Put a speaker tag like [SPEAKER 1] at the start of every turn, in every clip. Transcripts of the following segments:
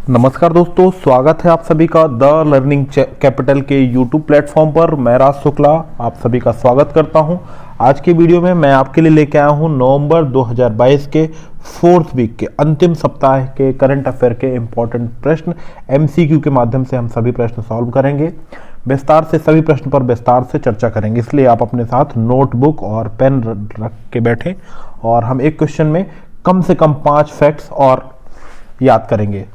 [SPEAKER 1] नमस्कार दोस्तों, स्वागत है आप सभी का द लर्निंग कैपिटल के यूट्यूब प्लेटफॉर्म पर। मैं राज शुक्ला आप सभी का स्वागत करता हूं। आज की वीडियो में मैं आपके लिए लेके आया हूं नवंबर 2022 के 4th वीक के अंतिम सप्ताह के करंट अफेयर के इंपॉर्टेंट प्रश्न एमसीक्यू के माध्यम से हम सभी प्रश्न सॉल्व करेंगे। विस्तार से सभी प्रश्न पर विस्तार से चर्चा करेंगे, इसलिए आप अपने साथ नोटबुक और पेन रख के बैठें और हम एक क्वेश्चन में कम से कम 5 फैक्ट्स और याद करेंगे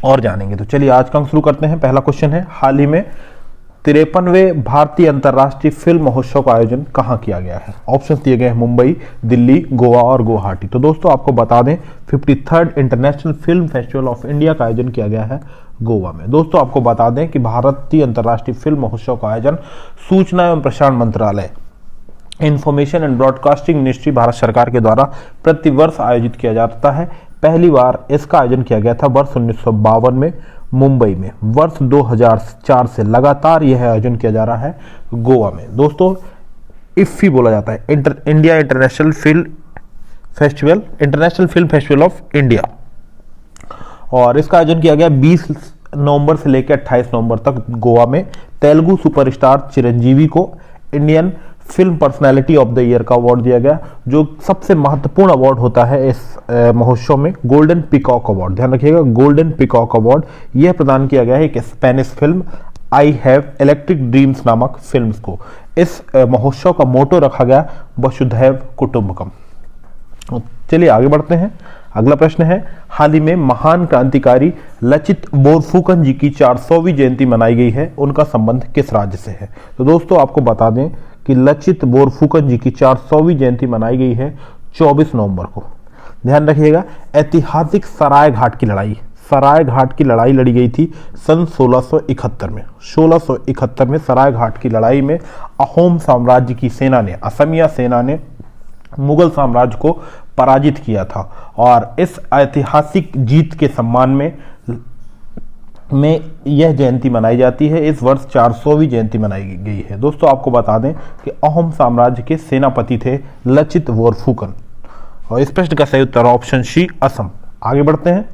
[SPEAKER 1] और जानेंगे। तो चलिए आज का अंक शुरू करते हैं। पहला क्वेश्चन है, हाल ही में 53वें भारतीय अंतर्राष्ट्रीय फिल्म महोत्सव का आयोजन कहां किया गया है? ऑप्शंस दिए गए हैं मुंबई, दिल्ली, गोवा और गुवाहाटी। तो दोस्तों आपको बता दें 53rd international film festival of India का आयोजन किया गया है गोवा में। दोस्तों आपको बता दें कि भारतीय अंतर्राष्ट्रीय फिल्म महोत्सव का आयोजन सूचना एवं प्रसारण मंत्रालय, information and broadcasting ministry, Bharat सरकार के द्वारा प्रतिवर्ष आयोजित किया जाता है। पहली बार इसका आयोजन किया गया था वर्ष 1952 में मुंबई में। वर्ष 2004 से लगातार यह आयोजन किया जा रहा है गोवा में। दोस्तों इफ्फी बोला जाता है, India international film festival of India, और इसका आयोजन किया गया 20 नवंबर से लेकर 28 नवंबर तक गोवा में। तेलुगु सुपरस्टार चिरंजीवी को Indian film personality of the year का अवार्ड दिया गया। जो सबसे महत्वपूर्ण अवार्ड होता है इस महोत्सव में गोल्डन पीकॉक अवार्ड, ध्यान रखिएगा, गोल्डन पीकॉक अवार्ड यह प्रदान किया गया है एक Spanish film I have electric dreams नामक फिल्म को। इस महोत्सव का मोटो रखा गया वसुधैव कुटुंबकम। चलिए आगे बढ़ते हैं। अगला प्रश्न है, हाल ही में महान क्रांतिकारी लचित बोरफुकन जी की 400वीं जयंती मनाई गई है, उनका संबंध किस राज्य से है? तो दोस्तों आपको बता दें कि लचित बोरफुकन जी की 400वीं जयंती मनाई गई है 24 नवंबर को। ध्यान रखिएगा, ऐतिहासिक सराय घाट की लड़ाई लड़ी गई थी सन 1671 में। 1671 में सराय घाट की लड़ाई में अहोम साम्राज्य की सेना ने, असमिया सेना ने मुगल साम्राज्य को पराजित किया था, और इस ऐतिहासिक जीत के सम्मान में यह जयंती मनाई जाती है। इस वर्ष 400वीं जयंती मनाई गई है। दोस्तों आपको बता दें कि अहोम साम्राज्य के सेनापति थे लचित बोरफुकन, और इस प्रश्न का सही उत्तर ऑप्शन सी असम। आगे बढ़ते हैं।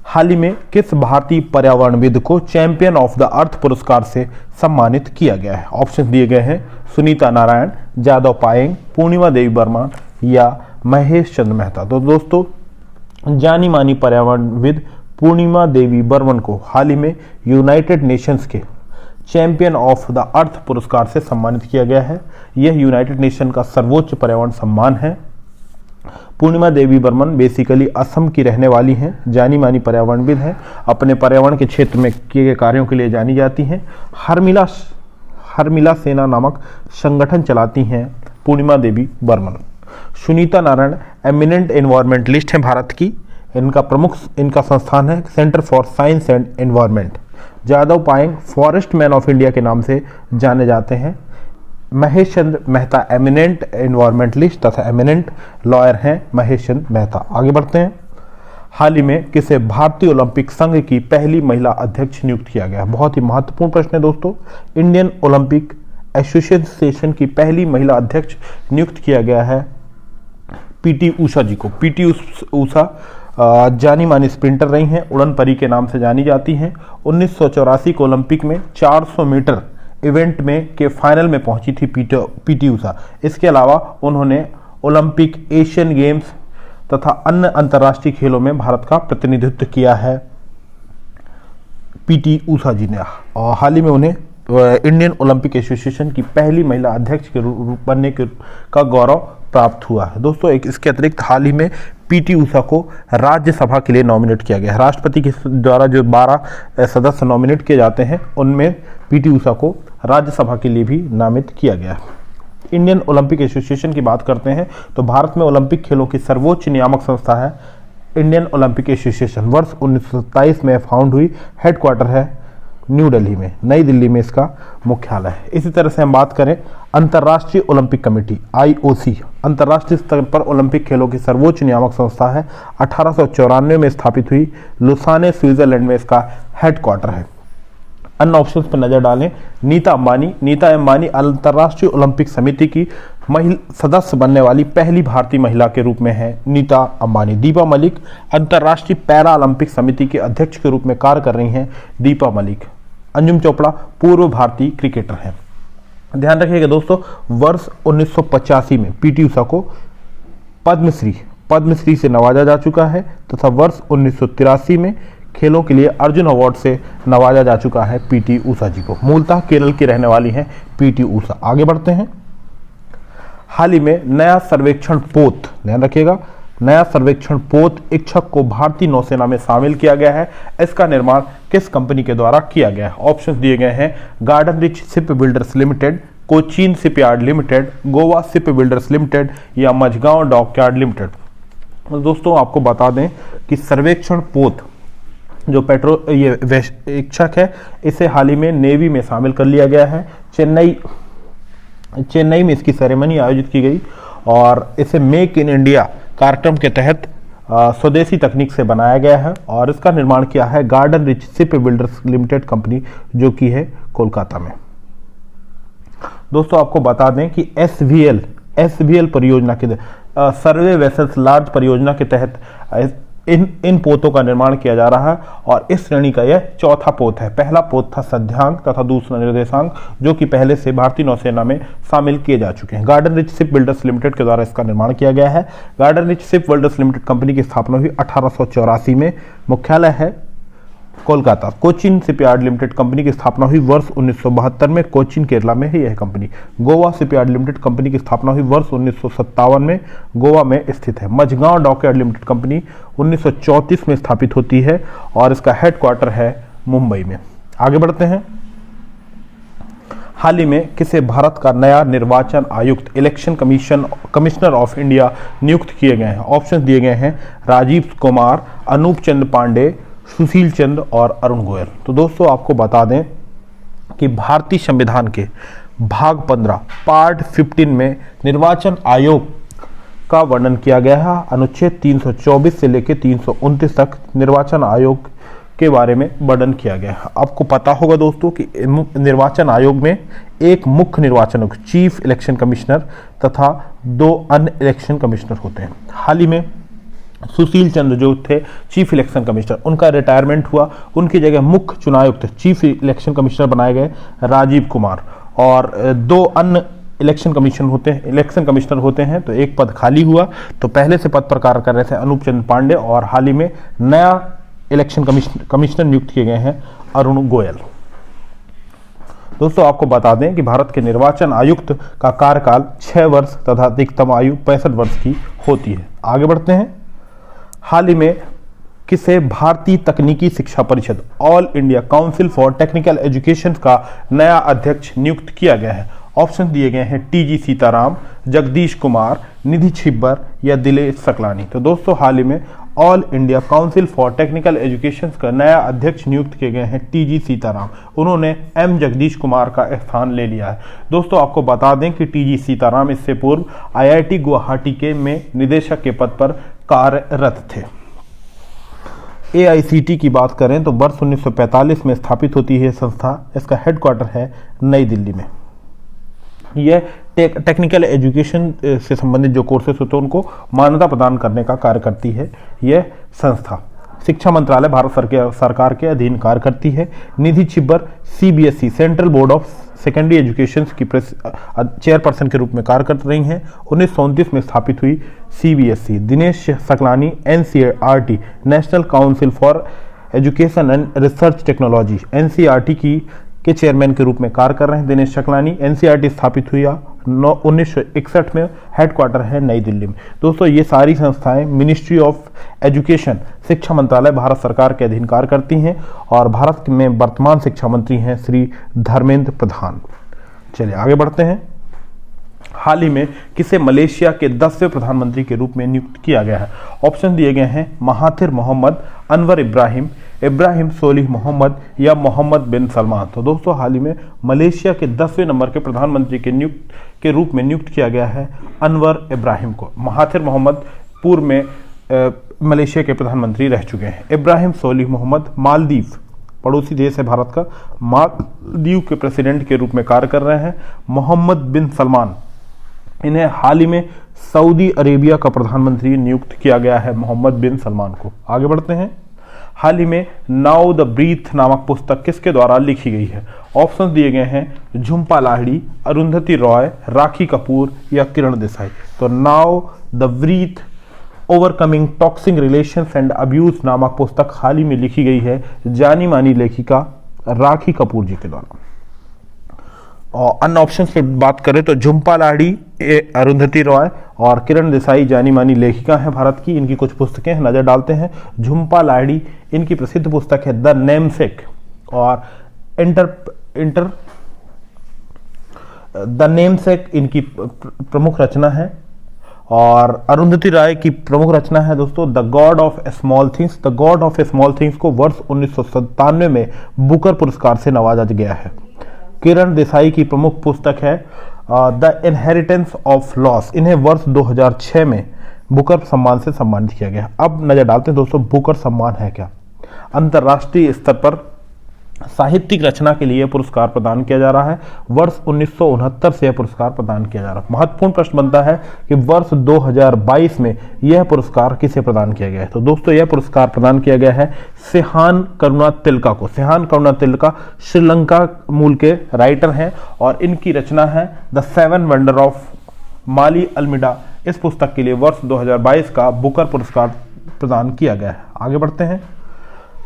[SPEAKER 1] हाल ही में किस भारतीय पर्यावरणविद को चैंपियन ऑफ द अर्थ पुरस्कार से सम्मानित किया गया है? ऑप्शन दिए गए हैं सुनीता नारायण, जादव पायेंग, पूर्णिमा देवी बर्मा या महेश चंद्र मेहता। तो दोस्तों जानी मानी पर्यावरणविद पूर्णिमा देवी बर्मन को हाल ही में यूनाइटेड नेशंस के चैंपियन ऑफ द अर्थ पुरस्कार से सम्मानित किया गया है। यह यूनाइटेड नेशन का सर्वोच्च पर्यावरण सम्मान है। पूर्णिमा देवी बर्मन बेसिकली असम की रहने वाली हैं, जानी मानी पर्यावरणविद हैं, अपने पर्यावरण के क्षेत्र में किए गए कार्यों के लिए जानी जाती हैं। हरमिला सेना नामक संगठन चलाती हैं पूर्णिमा देवी बर्मन। सुनीता नारायण एमिनेंट एनवायरमेंटलिस्ट हैं भारत की, इनका संस्थान है centre for science and environment. Jadav Payeng forest man of India के नाम से जाने जाते हैं। महेश चंद्र मेहता एमिनेंट एनवायरमेंटलिस्ट तथा एमिनेंट लॉयर हैं महेश चंद्र मेहता। आगे बढ़ते हैं। हाल ही में किसे भारतीय ओलंपिक संघ की पहली महिला अध्यक्ष नियुक्त किया गया? बहुत ही महत्वपूर्ण प्रश्न है दोस्तों। इंडियन ओलंपिक एसोसिएशन की पहली महिला अध्यक्ष नियुक्त किया गया है पीटी उषा जी को। पीटी उषा जानी मानी स्प्रिंटर रही हैं, उड़न परी के नाम से जानी जाती हैं। 1984 के ओलंपिक में 400 मीटर इवेंट में के फाइनल में पहुंची थी पीटी उषा। इसके अलावा उन्होंने ओलंपिक, एशियन गेम्स तथा अन्य अंतर्राष्ट्रीय खेलों में भारत का प्रतिनिधित्व किया है पीटी उषा जी ने, और हाल ही में उन्हें इंडियन ओलंपिक एसोसिएशन की पहली महिला अध्यक्ष के रूप बनने का गौरव प्राप्त हुआ है। दोस्तों इसके अतिरिक्त हाल ही में पीटी उषा को राज्यसभा के लिए नॉमिनेट किया गया है। राष्ट्रपति के द्वारा जो 12 सदस्य नॉमिनेट किए जाते हैं उनमें पीटी उषा को राज्यसभा के लिए भी नामित किया गया है। इंडियन ओलंपिक एसोसिएशन की बात करते हैं तो भारत में ओलंपिक खेलों की सर्वोच्च नियामक संस्था है इंडियन ओलंपिक एसोसिएशन। वर्ष 1927 में फाउंड हुई, हेडक्वार्टर है न्यू दिल्ली में, नई दिल्ली में इसका मुख्यालय है। इसी तरह से हम बात करें अंतर्राष्ट्रीय ओलंपिक कमेटी आईओसी, अंतर्राष्ट्रीय स्तर पर ओलंपिक खेलों की सर्वोच्च नियामक संस्था है। 1894 में स्थापित हुई, लुसाने स्विट्जरलैंड में इसका हेडक्वार्टर है। अन्य ऑप्शंस पर नजर डालें। नीता अंबानी अंतर्राष्ट्रीय ओलंपिक समिति की सदस्य बनने वाली पहली भारतीय महिला के रूप में है नीता अंबानी। दीपा मलिक अंतर्राष्ट्रीय पैरा ओलंपिक समिति के अध्यक्ष के रूप में कार्य कर रही हैं दीपा मलिक। अंजुम चोपड़ा पूर्व भारतीय क्रिकेटर हैं। ध्यान रखिएगा दोस्तों, वर्ष 1985 में पीटी उषा को पद्मश्री से नवाजा जा चुका है तथा वर्ष 1983 में खेलों के लिए अर्जुन अवार्ड से नवाजा जा चुका है पीटी उषा जी को। मूलतः केरल की रहने वाली हैं पीटी उषा। आगे बढ़ते हैं। हाल ही में नया सर्वेक्षण पोत, ध्यान रखिएगा, नया सर्वेक्षण पोत इच्छक को भारतीय नौसेना में शामिल किया गया है। इसका निर्माण किस कंपनी के द्वारा किया गया है? ऑप्शंस दिए गए हैं garden rich ship builders limited, Cochin shipyard limited, Goa ship builders limited या मझगांव डॉकयार्ड लिमिटेड। दोस्तों आपको बता दें कि सर्वेक्षण पोत जो इच्छक है इसे हाल ही में नेवी में शामिल कर लिया गया है। चेन्नई में इसकी सेरेमनी आयोजित की गई और इसे मेक इन इंडिया कार्यक्रम के तहत स्वदेशी तकनीक से बनाया गया है और इसका निर्माण किया है garden rich ship builders limited company जो कि है कोलकाता में। दोस्तों आपको बता दें कि एसवीएल परियोजना के सर्वे वेसल्स लार्ज परियोजना के तहत इन पोतों का निर्माण किया जा रहा है और इस श्रेणी का यह चौथा पोत है। पहला पोत था सध्यांक तथा दूसरा निर्देशांक जो कि पहले से भारतीय नौसेना में शामिल किए जा चुके हैं। Garden rich ship builders limited के द्वारा इसका निर्माण किया गया है। Garden rich ship builders limited company की स्थापना हुई 1884 में। मुख्यालय है Kolkata. Cochin shipyard limited company की स्थापना हुई वर्ष 1972 में। कोचीन केरला में है यह company. Goa shipyard limited company की स्थापना हुई वर्ष 1957 में। गोवा में स्थित है। मझगांव डॉकयार्ड लिमिटेड कंपनी 1934 में स्थापित होती है और इसका हेडक्वार्टर है मुंबई में। आगे बढ़ते हैं। हाल ही में किसे भारत का नया निर्वाचन आयुक्त इलेक्शन कमिश्नर ऑफ इंडिया नियुक्त किए गए हैं? ऑप्शन दिए गए हैं राजीव कुमार, अनूप चंद्र पांडे, सुशील चंद्र और अरुण गोयल। तो दोस्तों आपको बता दें कि भारतीय संविधान के भाग 15 पार्ट 15 में निर्वाचन आयोग का वर्णन किया गया है। अनुच्छेद 324 से लेकर 329 तक निर्वाचन आयोग के बारे में वर्णन किया गया है। आपको पता होगा दोस्तों कि निर्वाचन आयोग में एक मुख्य निर्वाचन आयुक्त चीफ इलेक्शन कमिश्नर तथा 2 अन्य इलेक्शन कमिश्नर होते हैं। हाल ही में सुशील चंद्र जो थे चीफ इलेक्शन कमिश्नर, उनका रिटायरमेंट हुआ। उनकी जगह मुख्य चुनायुक्त चीफ इलेक्शन कमिश्नर बनाए गए राजीव कुमार और 2 अन्य इलेक्शन कमिश्नर होते हैं। तो एक पद खाली हुआ। तो पहले से पद पर कार्य कर रहे थे अनूप चंद्र पांडे और हाल ही में नया इलेक्शन कमिश्नर नियुक्त किए गए हैं अरुण गोयल। दोस्तों आपको बता दें कि भारत के निर्वाचन आयुक्त का कार्यकाल 6 वर्ष तथा अधिकतम आयु 65 वर्ष की होती है। आगे बढ़ते हैं। हाल ही में किसे भारतीय तकनीकी शिक्षा परिषद all India council for technical education का नया अध्यक्ष नियुक्त किया गया है? ऑप्शन दिए गए हैं टीजी सीताराम, जगदीश कुमार, निधि छिब्बर या दिलेश सकलानी। तो दोस्तों हाल ही में all India council for technical education का नया अध्यक्ष नियुक्त किए गए हैं टीजी सीताराम। उन्होंने एम जगदीश कुमार का स्थान ले लिया है। दोस्तों आपको बता दें कि टीजी सीताराम इससे पूर्व आईआईटी गुवाहाटी के में निदेशक के पद पर कार्यरत थे। एआईसीटी की बात करें तो वर्ष 1945 में स्थापित होती है संस्था। इसका हेडक्वार्टर है नई दिल्ली में। यह टेक्निकल एजुकेशन से संबंधित जो कोर्सेस होते हैं उनको मान्यता प्रदान करने का कार्य करती है यह संस्था। शिक्षा मंत्रालय भारत सरकार के अधीन कार्य करती है। Nidhi Chhibber CBSE central board of secondary education की चेयरपर्सन के रूप में कार्य कर रही हैं। 1929 में स्थापित हुई CBSE. Dinesh Saklani NCERT national council for education and research technology NCERT के चेयरमैन के रूप में कार्य कर रहे हैं दिनेश सकलानी। एनसीईआरटी स्थापित हुई 1961 में। हेडक्वार्टर है नई दिल्ली में। दोस्तों ये सारी संस्थाएं मिनिस्ट्री ऑफ एजुकेशन शिक्षा मंत्रालय भारत सरकार के अधीन कार्य करती हैं और भारत में वर्तमान शिक्षा मंत्री हैं श्री धर्मेंद्र प्रधान। चलिए आगे बढ़ते हैं। हाल ही में किसे मलेशिया के 10वें प्रधानमंत्री के रूप में नियुक्त किया गया है? ऑप्शन दिए गए हैं महाथिर मोहम्मद, अनवर इब्राहिम सोलिह मोहम्मद या मोहम्मद बिन सलमान। तो दोस्तों हाल ही में मलेशिया के 10वें नंबर के प्रधानमंत्री के रूप में नियुक्त किया गया है अनवर इब्राहिम को। महाथिर मोहम्मद पूर्व में मलेशिया के प्रधानमंत्री रह चुके हैं। इब्राहिम सोलिह मोहम्मद मालदीव पड़ोसी देश है भारत का, मालदीव के प्रेसिडेंट के रूप में कार्य कर रहे हैं। मोहम्मद बिन सलमान इन्हें हाल ही में सऊदी अरेबिया का प्रधानमंत्री नियुक्त किया गया है, मोहम्मद बिन सलमान को। आगे बढ़ते हैं। हाल ही में नाउ द ब्रीथ नामक पुस्तक किसके द्वारा लिखी गई है? ऑप्शन दिए गए हैं झुम्पा लाहिड़ी, अरुंधति रॉय, राखी कपूर या किरण देसाई। तो now the breath overcoming toxic relations and abuse नामक पुस्तक हाल ही में लिखी गई है जानी मानी लेखिका राखी कपूर जी के द्वारा। और अन्य ऑप्शन से बात करें तो झुम्पा लाहिड़ी, अरुंधति रॉय और किरण देसाई जानी मानी लेखिका हैं भारत की। इनकी कुछ पुस्तकें नजर डालते हैं। झुम्पा लाहिड़ी, इनकी प्रसिद्ध पुस्तक है द नेमसेक और द नेमसेक इनकी प्रमुख रचना है। और अरुंधति राय की प्रमुख रचना है दोस्तों the God of small things. The God of small things को वर्ष 1997 में बुकर पुरस्कार से नवाजा गया है। किरण देसाई की प्रमुख पुस्तक है द इनहेरिटेंस ऑफ लॉस। इन्हें वर्ष 2006 में बुकर सम्मान से सम्मानित किया गया। अब नजर डालते हैं दोस्तों बुकर सम्मान है क्या। अंतर्राष्ट्रीय स्तर पर साहित्यिक रचना के लिए पुरस्कार प्रदान किया जा रहा है। वर्ष 1969 से यह पुरस्कार प्रदान किया जा रहा है। महत्वपूर्ण प्रश्न बनता है कि वर्ष 2022 में यह पुरस्कार किसे प्रदान किया गया है? तो दोस्तों यह पुरस्कार प्रदान किया गया है सेहान करुणा तिलका को। सेहान करुणा तिलका श्रीलंका मूल के राइटर हैं और इनकी रचना है the seven wonder of Mali Almeida. इस पुस्तक के लिए वर्ष 2022 का बुकर पुरस्कार प्रदान किया गया है। आगे बढ़ते हैं।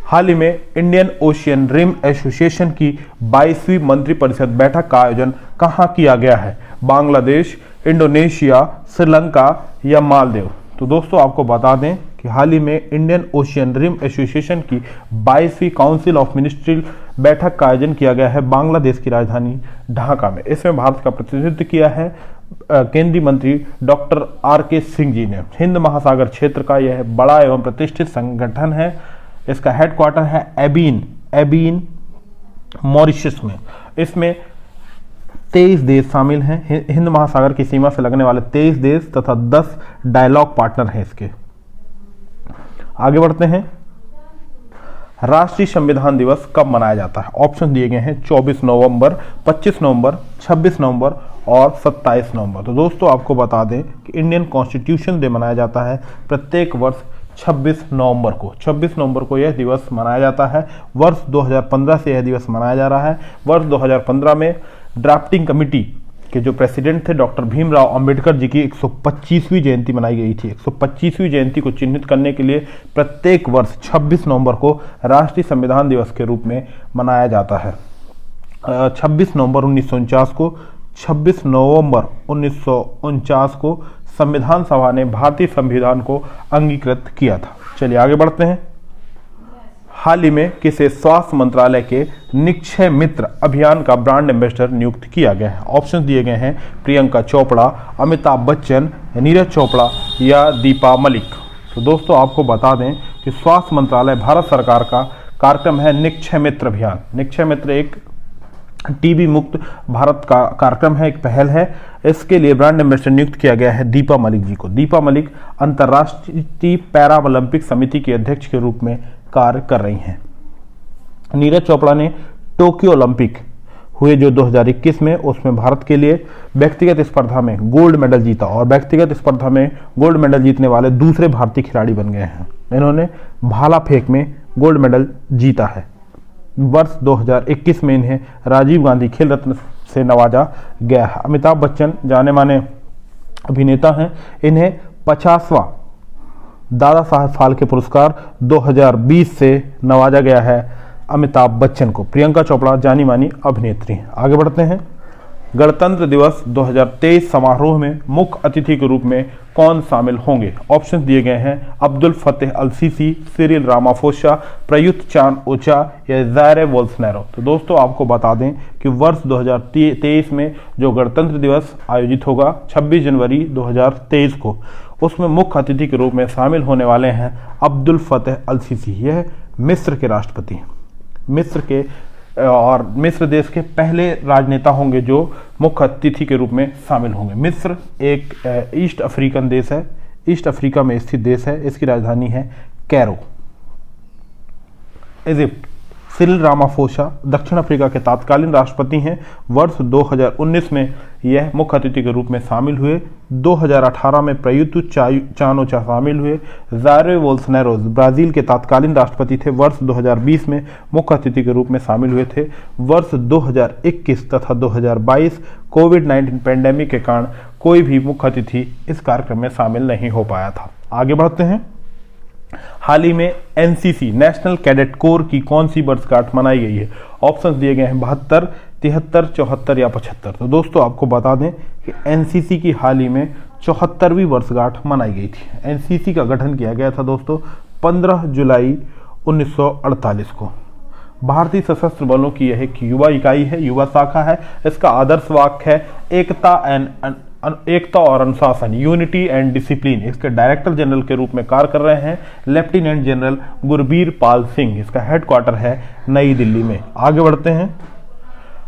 [SPEAKER 1] हाल ही में इंडियन ओशियन रिम एसोसिएशन की 22वीं मंत्रिपरिषद बैठक का आयोजन कहाँ किया गया है? बांग्लादेश, इंडोनेशिया, श्रीलंका या मालदीव। तो दोस्तों आपको बता दें कि हाल ही में इंडियन ओशियन रिम एसोसिएशन की 22वीं काउंसिल ऑफ मिनिस्ट्री बैठक का आयोजन किया गया है बांग्लादेश की राजधानी ढाका में। इसमें भारत का प्रतिनिधित्व किया है केंद्रीय मंत्री डॉक्टर RK सिंह जी ने। हिंद महासागर क्षेत्र का यह बड़ा एवं प्रतिष्ठित संगठन है। इसका हेडक्वार्टर है एबीन मॉरिशस में। इसमें 23 देश शामिल हैं। हिंद महासागर की सीमा से लगने वाले 23 देश तथा 10 डायलॉग पार्टनर हैं इसके। आगे बढ़ते हैं। राष्ट्रीय संविधान दिवस कब मनाया जाता है? ऑप्शन दिए गए हैं 24 नवंबर, 25 नवंबर, 26 नवंबर और 27 नवंबर। तो दोस्तों आपको बता दें कि इंडियन कॉन्स्टिट्यूशन डे मनाया जाता है प्रत्येक वर्ष 26 नवंबर को। 26 नवंबर को यह दिवस मनाया जाता है। वर्ष 2015 से यह दिवस मनाया जा रहा है। वर्ष 2015 में ड्राफ्टिंग कमेटी के जो प्रेसिडेंट थे डॉक्टर भीमराव अंबेडकर जी की 125वीं जयंती मनाई गई थी। 125वीं जयंती को चिन्हित करने के लिए प्रत्येक वर्ष 26 नवंबर को राष्ट्रीय संविधान दिवस के रूप में मनाया जाता है। 26 नवंबर 1949 को 26 नवंबर 1949 को संविधान सभा ने भारतीय संविधान को अंगीकृत किया था। चलिए आगे बढ़ते हैं। हाल ही में किसे स्वास्थ्य मंत्रालय के निक्षय मित्र अभियान का ब्रांड एम्बेसडर नियुक्त किया गया है? ऑप्शन दिए गए हैं प्रियंका चोपड़ा, अमिताभ बच्चन, नीरज चोपड़ा या दीपा मलिक। तो दोस्तों आपको बता दें कि स्वास्थ्य मंत्रालय भारत सरकार का कार्यक्रम है निक्षय मित्र अभियान। निक्षय मित्र एक टीबी मुक्त भारत का कार्यक्रम है, एक पहल है। इसके लिए ब्रांड एम्बेसडर नियुक्त किया गया है दीपा मलिक जी को। दीपा मलिक अंतर्राष्ट्रीय पैरा ओलंपिक समिति के अध्यक्ष के रूप में कार्य कर रही हैं। नीरज चोपड़ा ने टोक्यो ओलंपिक हुए जो 2021 में, उसमें भारत के लिए व्यक्तिगत स्पर्धा में गोल्ड मेडल जीता और व्यक्तिगत स्पर्धा में गोल्ड मेडल जीतने वाले दूसरे भारतीय खिलाड़ी बन गए हैं। इन्होंने भाला फेंक में गोल्ड मेडल जीता है। वर्ष 2021 में इन्हें राजीव गांधी खेल रत्न से नवाजा गया है। अमिताभ बच्चन जाने माने अभिनेता हैं। इन्हें 50वां दादा साहब फाल्के पुरस्कार 2020 से नवाजा गया है अमिताभ बच्चन को। प्रियंका चोपड़ा जानी मानी अभिनेत्री हैं। आगे बढ़ते हैं। गणतंत्र दिवस 2023 समारोह में मुख्य अतिथि के रूप में कौन शामिल होंगे? ऑप्शन दिए गए हैं Abdel Fattah el Sisi, Cyril Ramaphosa, Prayut Chan ocha या जायर बोल्सोनारो। तो दोस्तों आपको बता दें कि वर्ष 2023 में जो गणतंत्र दिवस आयोजित होगा 26 जनवरी 2023 को, उसमें मुख्य अतिथि के रूप में शामिल होने वाले हैं अब्दुल फतेह अल सीसी। यह मिस्र के राष्ट्रपति हैं। मिस्र देश के पहले राजनेता होंगे जो मुख्य अतिथि के रूप में शामिल होंगे। मिस्र एक ईस्ट अफ्रीकन देश है, ईस्ट अफ्रीका में स्थित देश है। इसकी राजधानी है कैरो। इजिप्ट सिरिल रामाफोसा दक्षिण अफ्रीका के तत्कालीन राष्ट्रपति हैं। वर्ष 2019 में यह मुख्य अतिथि के रूप में शामिल हुए। 2018 में प्रयुक्त चानोचा शामिल हुए। जायर बोल्सोनारो ब्राजील के तत्कालीन राष्ट्रपति थे। वर्ष 2020 में मुख्य अतिथि के रूप में शामिल हुए थे। वर्ष 2021 तथा 2022 कोविड-19 पैंडेमिक के कारण कोई भी मुख्य अतिथि इस कार्यक्रम में शामिल नहीं हो पाया था। आगे बढ़ते हैं। हाल ही में एनसीसी नेशनल कैडेट कोर की कौन सी वर्षगांठ मनाई गई है? ऑप्शंस दिए गए हैं 72, 73, 74 या 75। तो दोस्तों आपको बता दें कि एनसीसी की हाल ही में 74वीं वर्षगांठ मनाई गई थी। एनसीसी का गठन किया गया था दोस्तों 15 जुलाई 1948 को। भारतीय सशस्त्र बलों की यह एक युवा इकाई है, युवा शाखा है। इसका आदर्श वाक्य है एकता और अनुशासन, यूनिटी एंड डिसिप्लिन। इसके डायरेक्टर जनरल के रूप में कार्य कर रहे हैं लेफ्टिनेंट जनरल गुरबीर पाल सिंह। इसका हेडक्वार्टर है नई दिल्ली में। आगे बढ़ते हैं।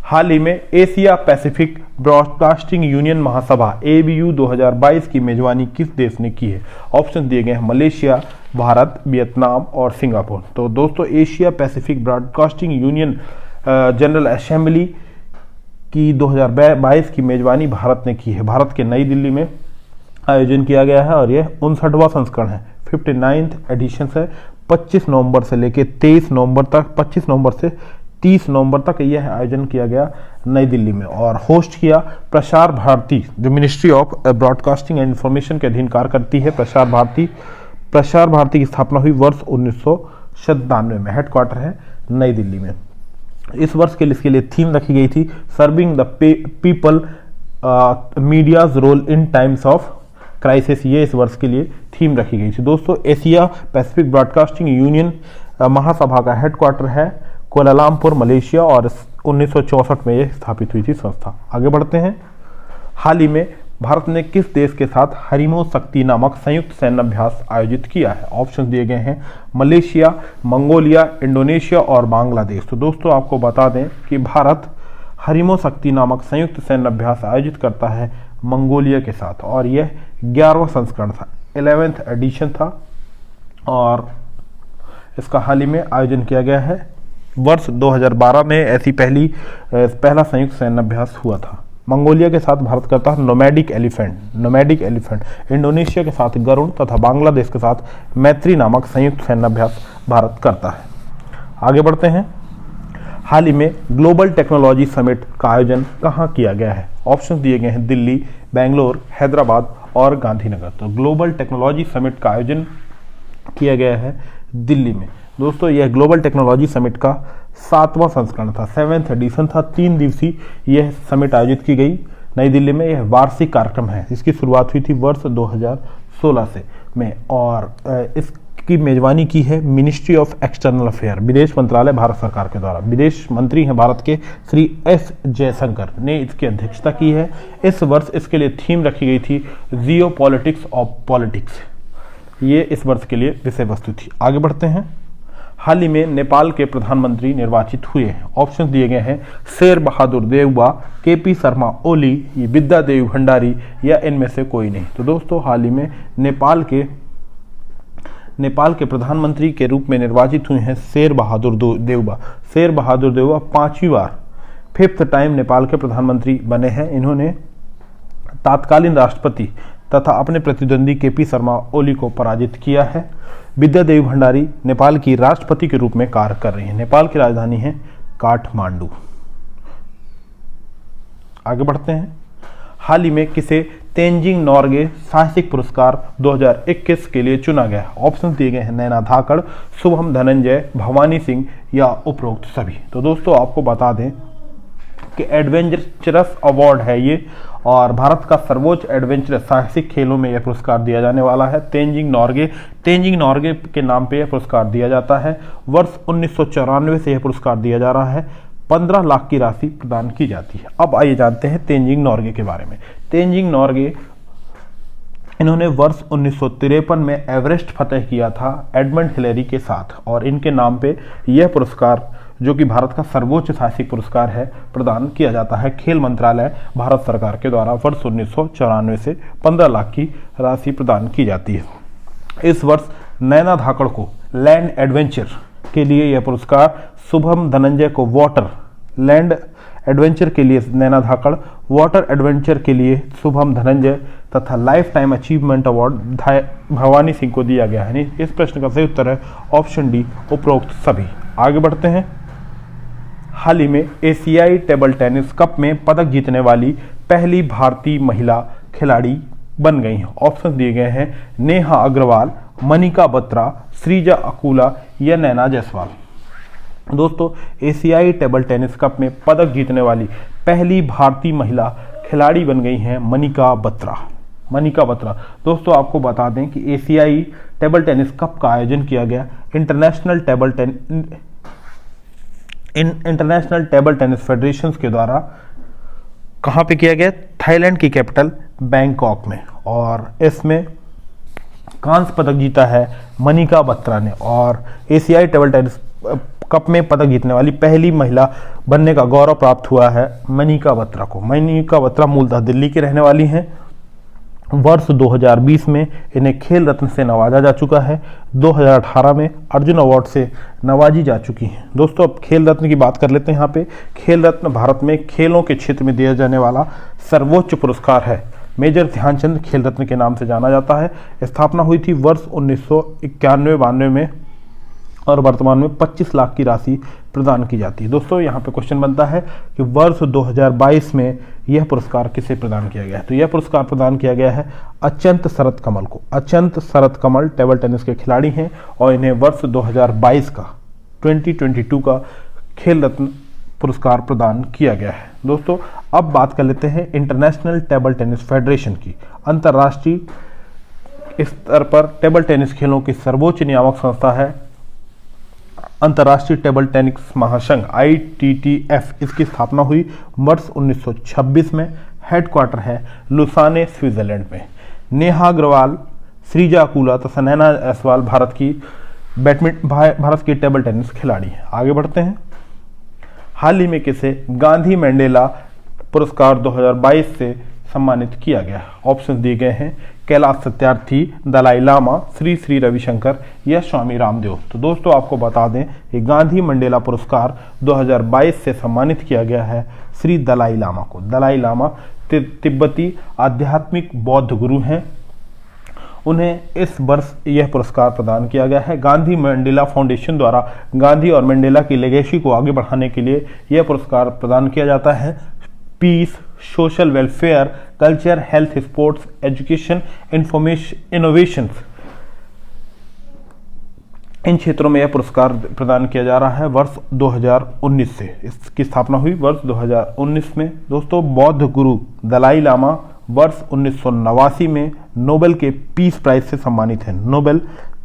[SPEAKER 1] हाल ही में एशिया पैसिफिक ब्रॉडकास्टिंग यूनियन महासभा ABU 2022 की मेजबानी किस देश ने की है? ऑप्शन दिए गए हैं मलेशिया, भारत, वियतनाम और सिंगापुर। तो दोस्तों Asia Pacific broadcasting union general assembly की 2022 की मेजबानी भारत ने की है। भारत के नई दिल्ली में आयोजन किया गया है और यह 59वां संस्करण है, 59th एडिशन है। 25 नवंबर से लेकर 23 नवंबर तक, 25 नवंबर से 30 नवंबर तक यह आयोजन किया गया नई दिल्ली में। और होस्ट किया प्रसार भारती, जो ministry of broadcasting and information के अधीन कार्य करती है। प्रसार भारती की स्थापना हुई वर्ष 1997 में। हेडक्वार्टर है नई दिल्ली में। इस वर्ष के लिए इसके लिए थीम रखी गई थी serving the people media's role in times of crisis. ये इस वर्ष के लिए थीम रखी गई थी। दोस्तों एशिया पैसिफिक ब्रॉडकास्टिंग यूनियन महासभा का हेडक्वार्टर है कोलालमपुर, मलेशिया और 1964 में यह स्थापित हुई थी संस्था। आगे बढ़ते हैं। हाल ही में भारत ने किस देश के साथ हरिमो शक्ति नामक संयुक्त सैन्य अभ्यास आयोजित किया है? ऑप्शन दिए गए हैं मलेशिया, मंगोलिया, इंडोनेशिया और बांग्लादेश। तो दोस्तों आपको बता दें कि भारत हरिमो शक्ति नामक संयुक्त सैन्य अभ्यास आयोजित करता है मंगोलिया के साथ और यह 11वां संस्करण था, 11th एडिशन था और इसका हाल ही में आयोजन किया गया है। वर्ष 2012 में ऐसी पहला संयुक्त सैन्य अभ्यास हुआ था। मंगोलिया के साथ भारत करता है नोमैडिक एलिफेंट। इंडोनेशिया के साथ गरुड़ तथा बांग्लादेश के साथ मैत्री नामक संयुक्त सैन्य अभ्यास भारत करता है। आगे बढ़ते हैं। हाल ही में ग्लोबल टेक्नोलॉजी समिट का आयोजन कहाँ किया गया है? ऑप्शन दिए गए हैं दिल्ली, बेंगलोर, हैदराबाद और गांधीनगर। तो ग्लोबल टेक्नोलॉजी समिट का आयोजन किया गया है दिल्ली में। दोस्तों यह ग्लोबल टेक्नोलॉजी समिट का 7वां संस्करण था, 7th एडिशन था। 3 दिवसीय यह समिट आयोजित की गई नई दिल्ली में। यह वार्षिक कार्यक्रम है। इसकी शुरुआत हुई थी वर्ष 2016 में और इसकी मेजबानी की है मिनिस्ट्री ऑफ एक्सटर्नल अफेयर, विदेश मंत्रालय भारत सरकार के द्वारा। विदेश मंत्री हैं भारत के श्री S जयशंकर ने इसकी अध्यक्षता की है। इस वर्ष इसके लिए थीम रखी गई थी जियो पॉलिटिक्स ऑफ पॉलिटिक्स। ये इस वर्ष के लिए विषय वस्तु थी। आगे बढ़ते हैं। हाल ही में नेपाल के प्रधानमंत्री निर्वाचित हुए हैं। ऑप्शन दिए गए हैं शेर बहादुर देउबा, KP शर्मा ओली, विद्या देवी भंडारी या इनमें से कोई नहीं। तो दोस्तों हाल ही में नेपाल के प्रधानमंत्री के रूप में निर्वाचित हुए हैं शेर बहादुर देउबा। शेर बहादुर देउबा 5वीं बार 5th टाइम नेपाल के प्रधानमंत्री बने हैं। इन्होंने तत्कालीन राष्ट्रपति तथा अपने प्रतिद्वंदी KP शर्मा ओली को पराजित किया है। विद्या देवी भंडारी नेपाल की राष्ट्रपति के रूप में कार्य कर रही हैं। नेपाल की राजधानी है काठमांडू। आगे बढ़ते हैं। हाल ही में किसे तेंजिंग नोर्गे साहसिक पुरस्कार 2021 के लिए चुना गया? ऑप्शन दिए गए हैं नैना धाकड़, शुभम धनंजय, भवानी सिंह या उपरोक्त सभी। तो दोस्तों आपको बता दें कि एडवेंचरस अवार्ड है ये और भारत का सर्वोच्च एडवेंचरस साहसिक खेलों में यह पुरस्कार दिया जाने वाला है। तेंजिंग नोर्गे के नाम पे यह पुरस्कार दिया जाता है। वर्ष 1994 से यह पुरस्कार दिया जा रहा है। 15 लाख की राशि प्रदान की जाती है। अब आइए जानते हैं तेंजिंग नोर्गे के बारे में। तेंजिंग नोर्गे इन्होंने वर्ष 1953 में एवरेस्ट फतेह किया था एडमंड हिलेरी के साथ और इनके नाम पे यह पुरस्कार, जो कि भारत का सर्वोच्च साहसिक पुरस्कार है, प्रदान किया जाता है। खेल मंत्रालय भारत सरकार के द्वारा वर्ष 1994 से 15 लाख की राशि प्रदान की जाती है। इस वर्ष नैना धाकड़ को लैंड एडवेंचर किसके लिए यह पुरस्कार? शुभम धनंजय को वाटर लैंड एडवेंचर के लिए नैना धाकड़, वाटर एडवेंचर के लिए शुभम धनंजय तथा life time achievement award Bhavani Singh को दिया गया है। इस प्रश्न का सही उत्तर है ऑप्शन डी, उपरोक्त सभी। आगे बढ़ते हैं। हाल ही में एशियाई टेबल टेनिस कप में पदक जीतने वाली पहली भारतीय महिला खिलाड़ी बन गई हैं। ऑप्शन दिए गए हैं नेहा अग्रवाल, मनिका बत्रा, श्रीजा अकुला या नैना जायसवाल। दोस्तों, एशियाई टेबल टेनिस कप में पदक जीतने वाली पहली भारतीय महिला खिलाड़ी बन गई हैं मनिका बत्रा। मनिका बत्रा। दोस्तों, आपको बता दें कि एशियाई टेबल टेनिस कप का आयोजन किया गया इंटरनेशनल टेबल टेनिस फेडरेशन के द्वारा कहाँ पे किया गया? थाईलैंड की कैपिटल बैंकॉक में। और इसमें कांस्य पदक जीता है मनिका बत्रा ने और एशियाई टेबल टेनिस कप में पदक जीतने वाली पहली महिला बनने का गौरव प्राप्त हुआ है मनिका बत्रा को। मनिका बत्रा मूलतः दिल्ली की रहने वाली हैं। वर्ष 2020 में इन्हें खेल रत्न से नवाजा जा चुका है। 2018 में अर्जुन अवार्ड से नवाजी जा चुकी हैं। दोस्तों, अब खेल रत्न की बात कर लेते हैं। यहाँ पे खेल रत्न भारत में खेलों के क्षेत्र में दिया जाने वाला सर्वोच्च पुरस्कार है। मेजर ध्यानचंद खेल रत्न के नाम से जाना जाता है। स्थापना हुई थी वर्ष 1991-92 में और वर्तमान में 25 लाख की राशि प्रदान की जाती है। दोस्तों, यहाँ पे क्वेश्चन बनता है कि वर्ष 2022 में यह पुरस्कार किसे प्रदान किया गया है? तो यह पुरस्कार प्रदान किया गया है अचंत शरत कमल को। अचंत शरत कमल टेबल टेनिस के खिलाड़ी हैं और इन्हें वर्ष 2022 का 2022 का खेल रत्न पुरस्कार प्रदान किया गया है। दोस्तों, अब बात कर लेते हैं इंटरनेशनल टेबल टेनिस फेडरेशन की। अंतर्राष्ट्रीय स्तर पर टेबल टेनिस खेलों की सर्वोच्च नियामक संस्था है अंतर्राष्ट्रीय टेबल टेनिस महासंघ ITTF। इसकी स्थापना हुई वर्ष 1926 में। हेडक्वार्टर है लुसाने, स्विट्जरलैंड में। नेहा अग्रवाल, श्रीजा अकुला तथा नैना जायसवाल भारत की टेबल टेनिस खिलाड़ी है। आगे बढ़ते हैं। हाल ही में किसे गांधी मंडेला पुरस्कार 2022 से सम्मानित किया गया? ऑप्शन दिए गए हैं कैलाश सत्यार्थी, दलाई लामा, श्री श्री रविशंकर या स्वामी रामदेव। तो दोस्तों, आपको बता दें कि गांधी मंडेला पुरस्कार 2022 से सम्मानित किया गया है श्री दलाई लामा को। दलाई लामा तिब्बती आध्यात्मिक बौद्ध गुरु हैं। उन्हें इस वर्ष यह पुरस्कार प्रदान किया गया है। गांधी मंडेला फाउंडेशन द्वारा गांधी और मंडेला की लेगेसी को आगे बढ़ाने के लिए यह पुरस्कार प्रदान किया जाता है। Peace, social welfare, culture, health, sports, education, innovation, इन क्षेत्रों में यह पुरस्कार प्रदान किया जा रहा है वर्ष 2019 से। इसकी स्थापना हुई वर्ष 2019 में। दोस्तों, बौद्ध गुरु दलाई लामा वर्ष 1989 में नोबेल के पीस प्राइज से सम्मानित हैं। नोबेल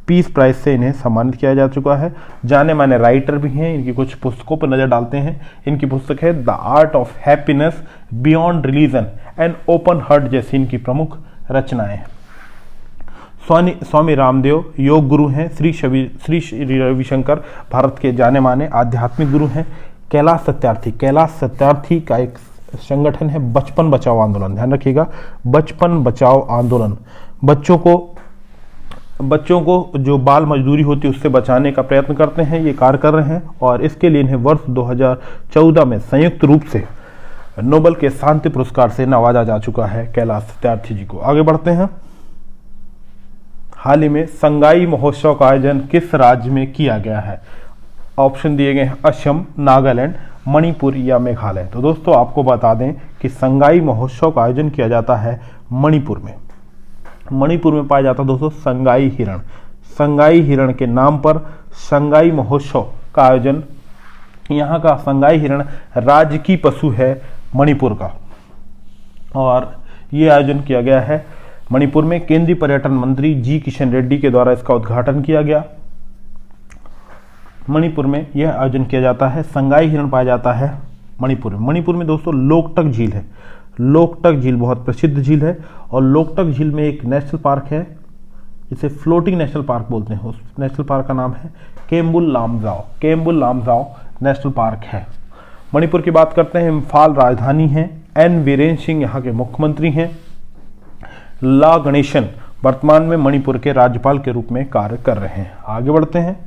[SPEAKER 1] पीस प्राइज से इन्हें सम्मानित किया जा चुका है। जाने माने राइटर भी हैं। इनकी कुछ पुस्तकों पर नजर डालते हैं। इनकी पुस्तक है the art of happiness, beyond religion and open heart जैसी इनकी प्रमुख रचनाएं हैं। स्वामी रामदेव योग गुरु हैं। श्री श्री रविशंकर भारत के जाने माने आध्यात्मिक गुरु हैं। कैलाश सत्यार्थी का एक संगठन है बचपन बचाओ आंदोलन। ध्यान रखिएगा, बचपन बचाओ आंदोलन बच्चों को जो बाल मजदूरी होती है उससे बचाने का प्रयत्न करते हैं, ये कार्य कर रहे हैं। और इसके लिए इन्हें वर्ष 2014 में संयुक्त रूप से नोबेल के शांति पुरस्कार से नवाजा जा चुका है कैलाश सत्यार्थी जी को। आगे बढ़ते हैं। हाल ही में संगाई महोत्सव का आयोजन किस राज्य में किया गया है? ऑप्शन दिए गए हैं असम, नागालैंड, मणिपुर या मेघालय। तो दोस्तों, आपको बता दें कि संगाई महोत्सव का आयोजन किया जाता है मणिपुर में। मणिपुर में पाया जाता है दोस्तों संगाई हिरण। संगाई हिरण के नाम पर संगाई महोत्सव का आयोजन। यहाँ का संगाई हिरण राजकीय पशु है मणिपुर का और ये आयोजन किया गया है मणिपुर में। केंद्रीय पर्यटन मंत्री जी किशन रेड्डी के द्वारा इसका उद्घाटन किया गया। मणिपुर में यह आयोजन किया जाता है। संगाई हिरण पाया जाता है मणिपुर में। मणिपुर में दोस्तों लोकटक झील है। लोकटक झील बहुत प्रसिद्ध झील है और लोकटक झील में एक नेशनल पार्क है जिसे फ्लोटिंग नेशनल पार्क बोलते हैं। उस नेशनल पार्क का नाम है केम्बुल लामजाओ। केम्बुल लामजाओ नेशनल पार्क है। मणिपुर की बात करते हैं। इम्फाल राजधानी है। एन वीरेंद्र सिंह यहाँ के मुख्यमंत्री हैं। ला गणेशन वर्तमान में मणिपुर के राज्यपाल के रूप में कार्य कर रहे हैं। आगे बढ़ते हैं।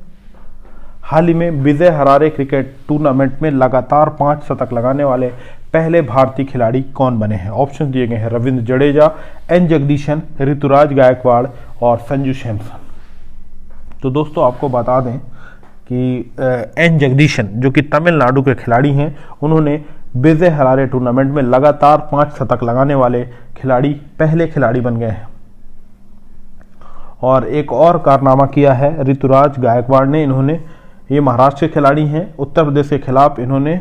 [SPEAKER 1] हाल ही में विजय हरारे क्रिकेट टूर्नामेंट में लगातार 5 शतक लगाने वाले पहले भारतीय खिलाड़ी कौन बने हैं? ऑप्शन दिए गए हैं रविंद्र जडेजा, एन जगदीशन, ऋतुराज गायकवाड़ और संजू सैमसन। तो दोस्तों आपको बता दें कि एन जगदीशन जो कि तमिलनाडु के खिलाड़ी हैं, उन्होंने विजय हरारे टूर्नामेंट में लगातार 5 शतक लगाने वाले पहले खिलाड़ी बन गए हैं। और एक और कारनामा किया है ऋतुराज गायकवाड़ ने, ये महाराष्ट्र के खिलाड़ी हैं। उत्तर प्रदेश के खिलाफ इन्होंने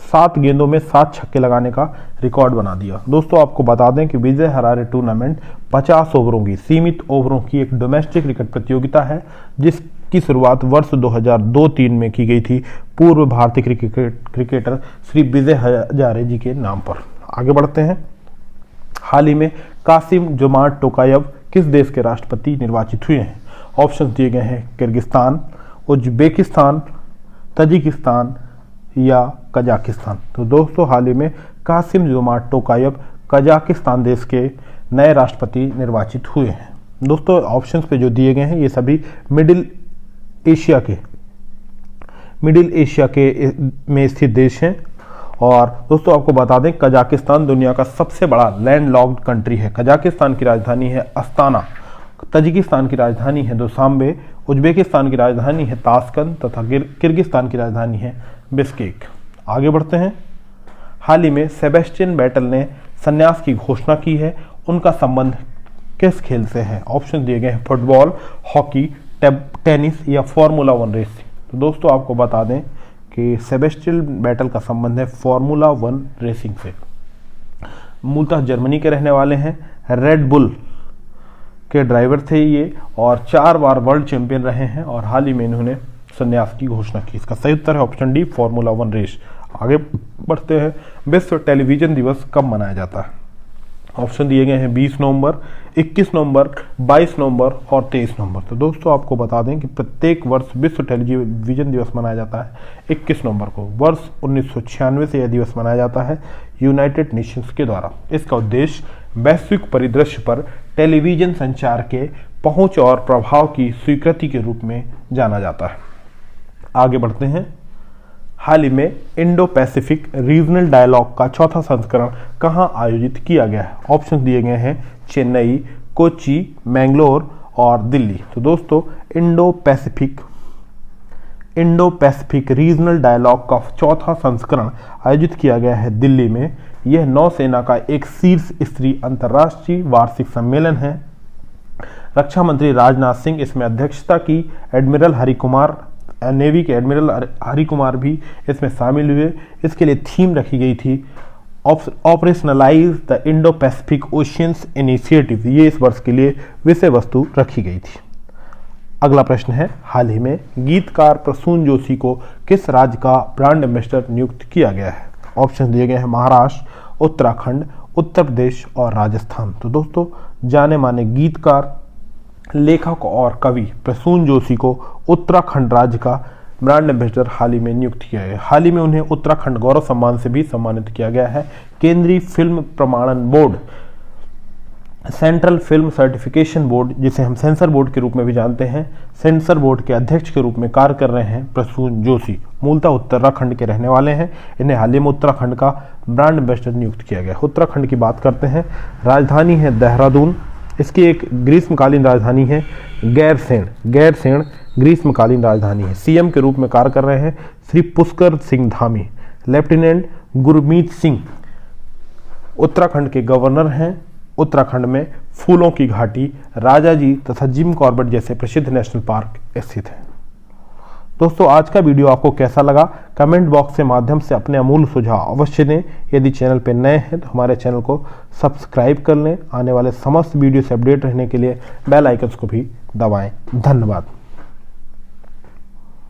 [SPEAKER 1] 7 गेंदों में 7 छक्के लगाने का रिकॉर्ड बना दिया। दोस्तों आपको बता दें कि विजय हरारे टूर्नामेंट 50 ओवरों की, सीमित ओवरों की एक डोमेस्टिक क्रिकेट प्रतियोगिता है, जिसकी शुरुआत वर्ष 2002-03 में की गई थी पूर्व भारतीय क्रिकेटर श्री विजय हजारे जी के नाम पर। आगे बढ़ते हैं। हाल ही में कासिम जोमार्ट टोकायव किस देश के राष्ट्रपति निर्वाचित हुए हैं? ऑप्शन दिए गए हैं किर्गिस्तान, उज्बेकिस्तान, तजिकिस्तान या कजाकिस्तान। तो दोस्तों हाल ही में कासिम जोमार्ट टोकायव कजाकिस्तान देश के नए राष्ट्रपति निर्वाचित हुए हैं। दोस्तों ऑप्शंस पे जो दिए गए हैं ये सभी मिडिल एशिया के में स्थित देश हैं। और दोस्तों आपको बता दें कजाकिस्तान दुनिया का सबसे बड़ा लैंडलॉक्ड कंट्री है। कजाकिस्तान की राजधानी है अस्ताना, तजिकिस्तान की राजधानी है दुशांबे, उज्बेकिस्तान की राजधानी है ताशकंद तथा किर्गिस्तान की राजधानी है बिश्केक। आगे बढ़ते हैं। हाल ही में सेबेस्टियन वेटल ने संन्यास की घोषणा की है, उनका संबंध किस खेल से है? ऑप्शन दिए गए हैं फुटबॉल, हॉकी, टेनिस या फार्मूला 1 रेसिंग। तो दोस्तों आपको बता दें कि सेबेस्टियन वेटल का संबंध है फार्मूला 1 रेसिंग से। मूलतः जर्मनी के रहने वाले हैं, रेड बुल के ड्राइवर थे ये और 4 बार वर्ल्ड चैंपियन रहे हैं और हाल ही में इन्होंने संन्यास की घोषणा की। इसका सही उत्तर है ऑप्शन डी, फार्मूला 1 रेस। आगे बढ़ते हैं। विश्व टेलीविजन दिवस कब मनाया जाता है? ऑप्शन दिए गए हैं 20 नवंबर, 21 नवंबर, 22 नवंबर और 23 नवंबर। तो दोस्तों आपको बता दें कि प्रत्येक वर्ष विश्व टेलीविजन दिवस मनाया जाता है 21 नवंबर को। वर्ष 1996 से यह दिवस मनाया जाता है यूनाइटेड नेशंस के द्वारा। इसका उद्देश्य वैश्विक परिदृश्य पर टेलीविजन संचार के पहुंच और प्रभाव की स्वीकृति के रूप में जाना जाता है। आगे बढ़ते हैं। हाल ही में इंडो पैसिफिक रीजनल डायलॉग का 4था संस्करण कहां आयोजित किया गया है? ऑप्शन दिए गए हैं चेन्नई, कोच्चि, मैंगलोर और दिल्ली। तो दोस्तों इंडो पैसिफिक रीजनल डायलॉग का 4था संस्करण आयोजित किया गया है दिल्ली में। यह नौसेना का एक शीर्ष स्तरीय अंतर्राष्ट्रीय वार्षिक सम्मेलन है। रक्षा मंत्री राजनाथ सिंह इसमें अध्यक्षता की। एडमिरल हरिकुमार, नेवी के एडमिरल हरिकुमार भी इसमें शामिल हुए। इसके लिए थीम रखी गई थी operationalise the Indo Pacific oceans initiative. ये इस वर्ष के लिए विषय वस्तु रखी गई थी। अगला प्रश्न है, हाल ही में गीतकार प्रसून जोशी को किस राज्य का ब्रांड एम्बेसडर नियुक्त किया गया है? ऑप्शन दिए गए हैं महाराष्ट्र, उत्तराखंड, उत्तर प्रदेश और राजस्थान। तो दोस्तों जाने माने गीतकार, लेखक और कवि प्रसून जोशी को उत्तराखंड राज्य का ब्रांड एम्बेसडर हाल ही में नियुक्त किया गया है। हाल ही में उन्हें उत्तराखंड गौरव सम्मान से भी सम्मानित किया गया है। केंद्रीय फिल्म प्रमाणन board, central film certification board, जिसे हम सेंसर बोर्ड के रूप में भी जानते हैं, सेंसर बोर्ड के अध्यक्ष के रूप में कार्य कर रहे हैं प्रसून जोशी। मूलतः उत्तराखंड के रहने वाले हैं। इन्हें हाल ही में उत्तराखंड का ब्रांड एम्बेसडर नियुक्त किया गया। उत्तराखंड की बात करते हैं। राजधानी है देहरादून। इसकी एक ग्रीष्मकालीन राजधानी है गैरसैंण ग्रीष्मकालीन राजधानी है। सीएम के रूप में कार्य कर रहे हैं श्री पुष्कर सिंह धामी। लेफ्टिनेंट गुरमीत सिंह उत्तराखंड के गवर्नर हैं। उत्तराखंड में फूलों की घाटी, राजाजी तथा जिम कॉर्बेट जैसे प्रसिद्ध नेशनल पार्क स्थित हैं। दोस्तों आज का वीडियो आपको कैसा लगा? कमेंट बॉक्स के माध्यम से अपने अमूल्य सुझाव अवश्य दें। यदि चैनल पर नए हैं तो हमारे चैनल को सब्सक्राइब कर लें। आने वाले समस्त वीडियो से अपडेट रहने के लिए बेल आइकन को भी दबाएं। धन्यवाद।